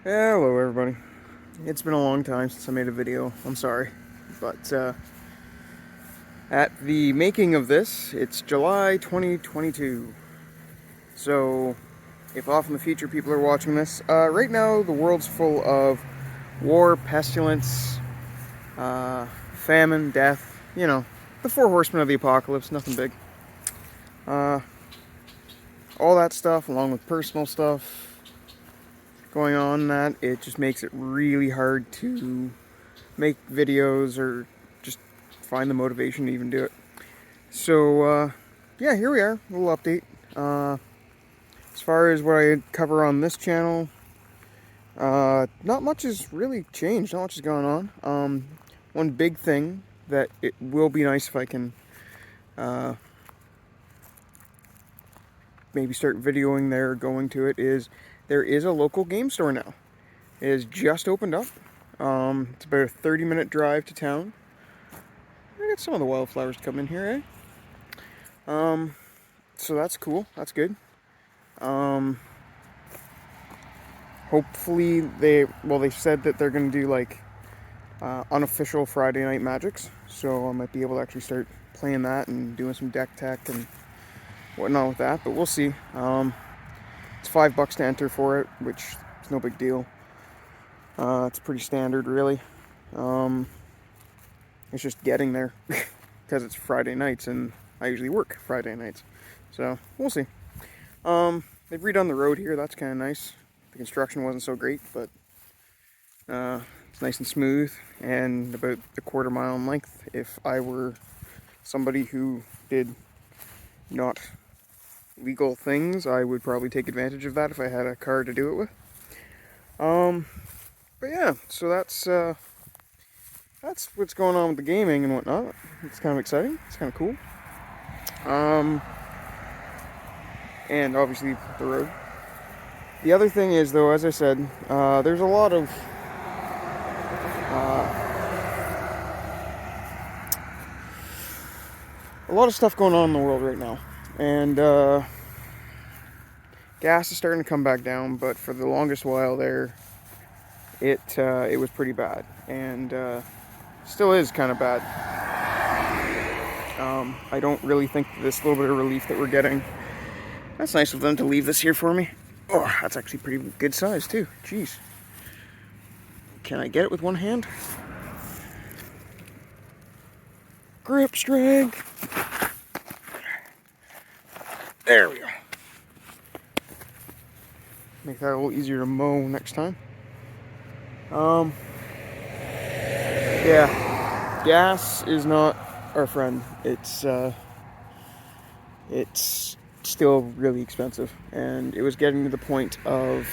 Hello everybody. It's been a long time since I made a video. I'm sorry. But at the making of this, it's July 2022. So if off in the future people are watching this, right now the world's full of war, pestilence, famine, death, the four horsemen of the apocalypse, nothing big. All that stuff along with personal stuff going on, that it just makes it really hard to make videos or just find the motivation to even do it. So, yeah, here we are, a little update. As far as what I cover on this channel, not much has really changed, not much has gone on. One big thing that it will be nice if I can maybe start videoing there, going to it, is there is a local game store now. It has just opened up. It's about a 30-minute drive to town. I got some of the wildflowers coming in here, eh? So that's cool. That's good. Hopefully they said that they're going to do like unofficial Friday night magics. So I might be able to actually start playing that and doing some deck tech and whatnot with that. But we'll see. It's $5 to enter for it, which is no big deal. It's pretty standard, really. It's just getting there because it's Friday nights and I usually work Friday nights. So we'll see. They've redone the road here. That's kind of nice. The construction wasn't so great, but it's nice and smooth and about a quarter mile in length. If I were somebody who did not legal things, I would probably take advantage of that if I had a car to do it with. But yeah, so that's what's going on with the gaming and whatnot. It's kind of exciting. It's kind of cool. And obviously the road. The other thing is, though, as I said, there's a lot of stuff going on in the world right now, and gas is starting to come back down. But for the longest while there, it was pretty bad, and still is kind of bad. I don't really think this little bit of relief that we're getting. That's nice of them to leave this here for me. Oh, that's actually pretty good size too. Jeez. Can I get it with one hand? Grip strength. There we go. Make that a little easier to mow next time. Yeah. Gas is not our friend. It's still really expensive, and it was getting to the point of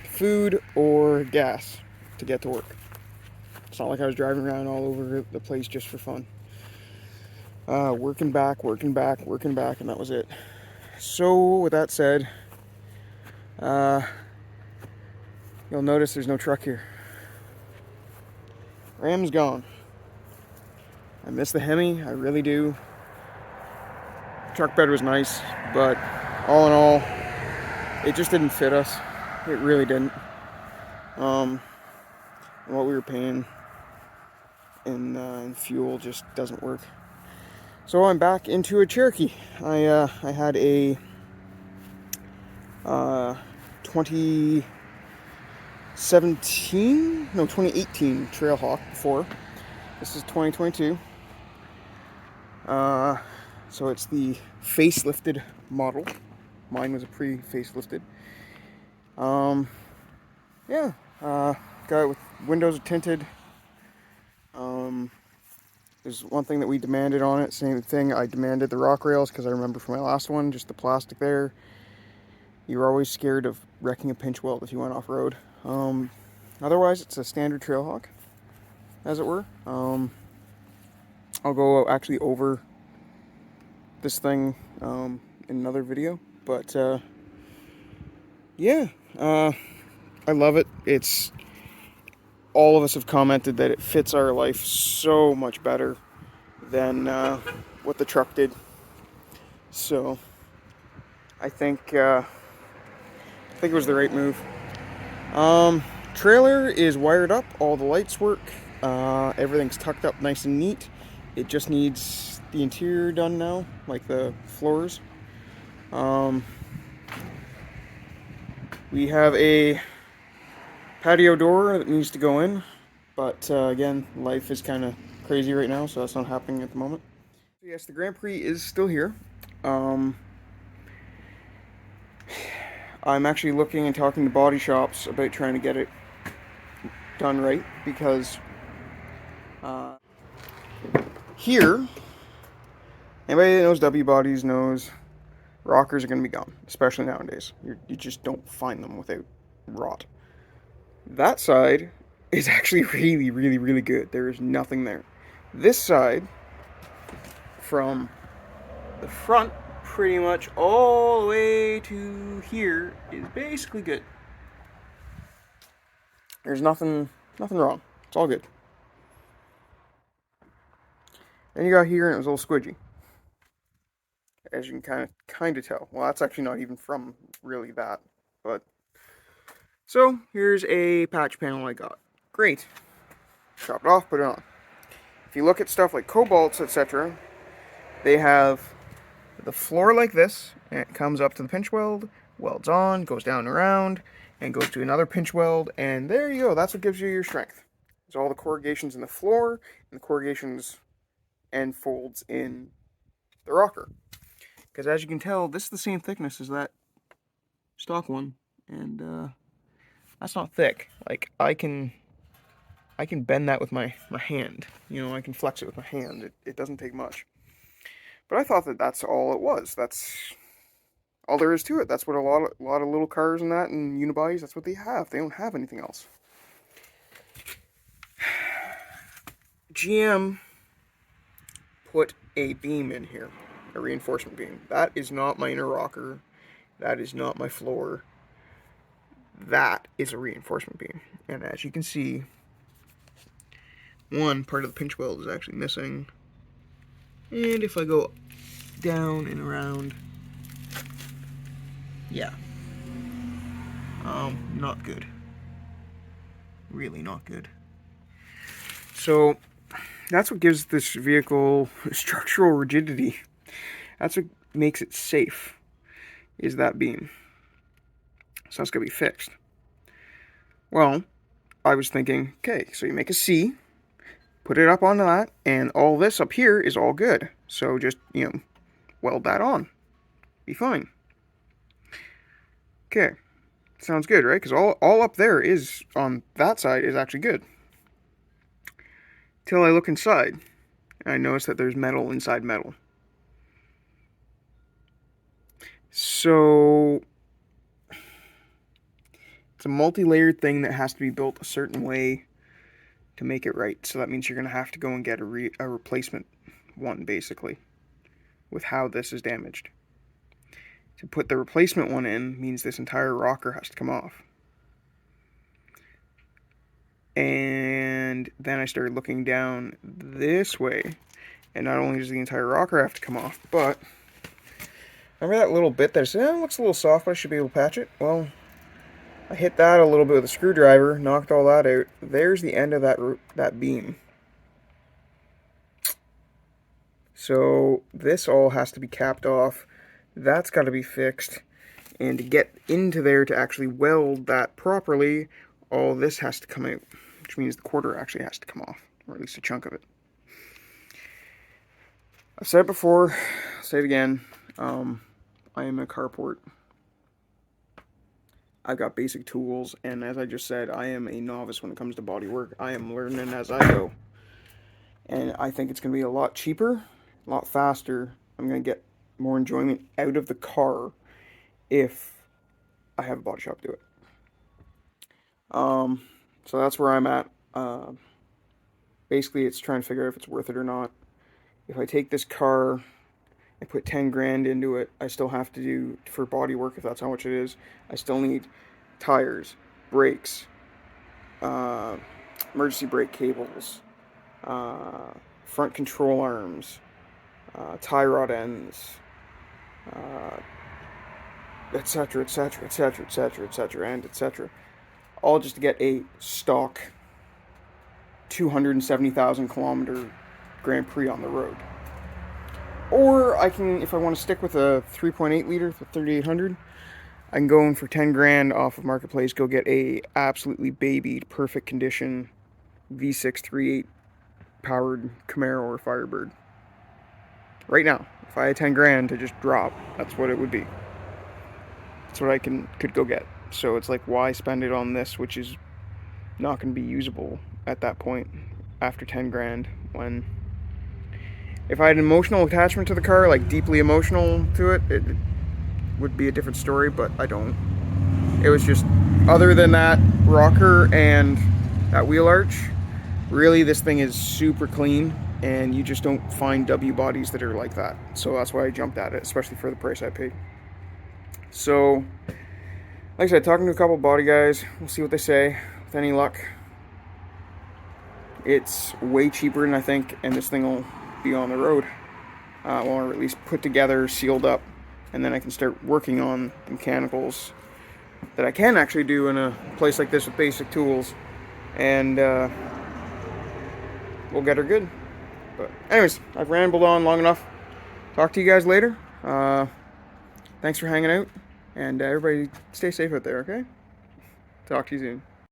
food or gas to get to work. It's not like I was driving around all over the place just for fun. Working back, and that was it. So with that said, you'll notice there's no truck here. Ram's gone. I miss the Hemi, I really do. Truck bed was nice, but all in all, it just didn't fit us. It really didn't. And what we were paying in fuel just doesn't work. So I'm back into a Cherokee. I had a 2018 Trailhawk before. This is 2022. So it's the facelifted model. Mine was a Prix facelifted. Yeah, got it with windows tinted. There's one thing that we demanded on it. Same thing, I demanded the rock rails because I remember from my last one, just the plastic there. You were always scared of wrecking a pinch weld if you went off-road. Otherwise, it's a standard Trailhawk, as it were. I'll go actually over this thing in another video, but yeah, I love it. It's all of us have commented that it fits our life so much better than what the truck did. So I think think it was the right move. Trailer is wired up, all the lights work, everything's tucked up nice and neat. It just needs the interior done now, like the floors. Um, we have a patio door that needs to go in, but again, life is kind of crazy right now, so that's not happening at the moment. Yes, the Grand Prix is still here. Um, I'm actually looking and talking to body shops about trying to get it done right because uh, here, anybody that knows W bodies knows rockers are going to be gone, especially nowadays. You just don't find them without rot. That side is actually really, really, really good. There is nothing there. This side, from the front pretty much all the way to here, is basically good. There's nothing wrong. It's all good. Then you got here and it was a little squidgy, as you can kind of tell. Well, that's actually not even from really that, but so here's a patch panel I got. Great. Chop it off, put it on. If you look at stuff like Cobalts, etc., they have the floor like this, and it comes up to the pinch weld, welds on, goes down and around, and goes to another pinch weld, and there you go. That's what gives you your strength. There's all the corrugations in the floor, and the corrugations and folds in the rocker. Because as you can tell, this is the same thickness as that stock one, and that's not thick. Like, I can bend that with my hand. You know, I can flex it with my hand. It doesn't take much. But I thought that that's all it was. That's all there is to it. That's what a lot of little cars and that and unibodies, that's what they have. They don't have anything else. GM put a beam in here, a reinforcement beam. That is not my inner rocker. That is not my floor. That is a reinforcement beam. And as you can see, one part of the pinch weld is actually missing. And if I go down and around, yeah. Not good. Really not good. So, that's what gives this vehicle structural rigidity. That's what makes it safe, is that beam. So that's going to be fixed. Well, I was thinking, okay, so you make a C, put it up onto that, and all this up here is all good. So just, weld that on. Be fine. Okay. Sounds good, right? Because all up there is, on that side, is actually good. Till I look inside, and I notice that there's metal inside metal. So, it's a multi-layered thing that has to be built a certain way to make it right. So that means you're going to have to go and get a replacement one, basically, with how this is damaged. To put the replacement one in means this entire rocker has to come off. And then I started looking down this way, and not only does the entire rocker have to come off, but remember that little bit that I said, it looks a little soft, but I should be able to patch it? Well, I hit that a little bit with a screwdriver, knocked all that out. There's the end of that beam. So this all has to be capped off. That's got to be fixed. And to get into there to actually weld that properly, all this has to come out, which means the quarter actually has to come off, or at least a chunk of it. I've said it before, I'll say it again, I am a carport. I've got basic tools, and as I just said, I am a novice when it comes to bodywork. I am learning as I go. And I think it's going to be a lot cheaper, a lot faster. I'm going to get more enjoyment out of the car if I have a body shop do it. So that's where I'm at. Basically, it's trying to figure out if it's worth it or not. If I take this car and put 10 grand into it, I still have to do, for body work, if that's how much it is, I still need tires, brakes, emergency brake cables, front control arms, tie rod ends, etc., etc., etc., etc., etc., and etc. All just to get a stock 270,000 kilometer Grand Prix on the road. Or I can, if I want to stick with a 3.8 liter for 3,800, I can go in for 10 grand off of Marketplace, go get a absolutely babied, perfect condition V6 3.8 powered Camaro or Firebird. Right now, if I had 10 grand to just drop, that's what it would be. That's what I could go get. So it's like, why spend it on this, which is not going to be usable at that point after 10 grand, when if I had an emotional attachment to the car, like deeply emotional to it, it would be a different story, but I don't. It was just, other than that rocker and that wheel arch, really this thing is super clean, and you just don't find W bodies that are like that. So that's why I jumped at it, especially for the price I paid. So, like I said, talking to a couple body guys, we'll see what they say. With any luck, it's way cheaper than I think, and this thing will be on the road, or at least put together, sealed up, and then I can start working on mechanicals that I can actually do in a place like this with basic tools, and we'll get her good. But anyways, I've rambled on long enough. Talk to you guys later. Thanks for hanging out, and everybody stay safe out there, okay? Talk to you soon.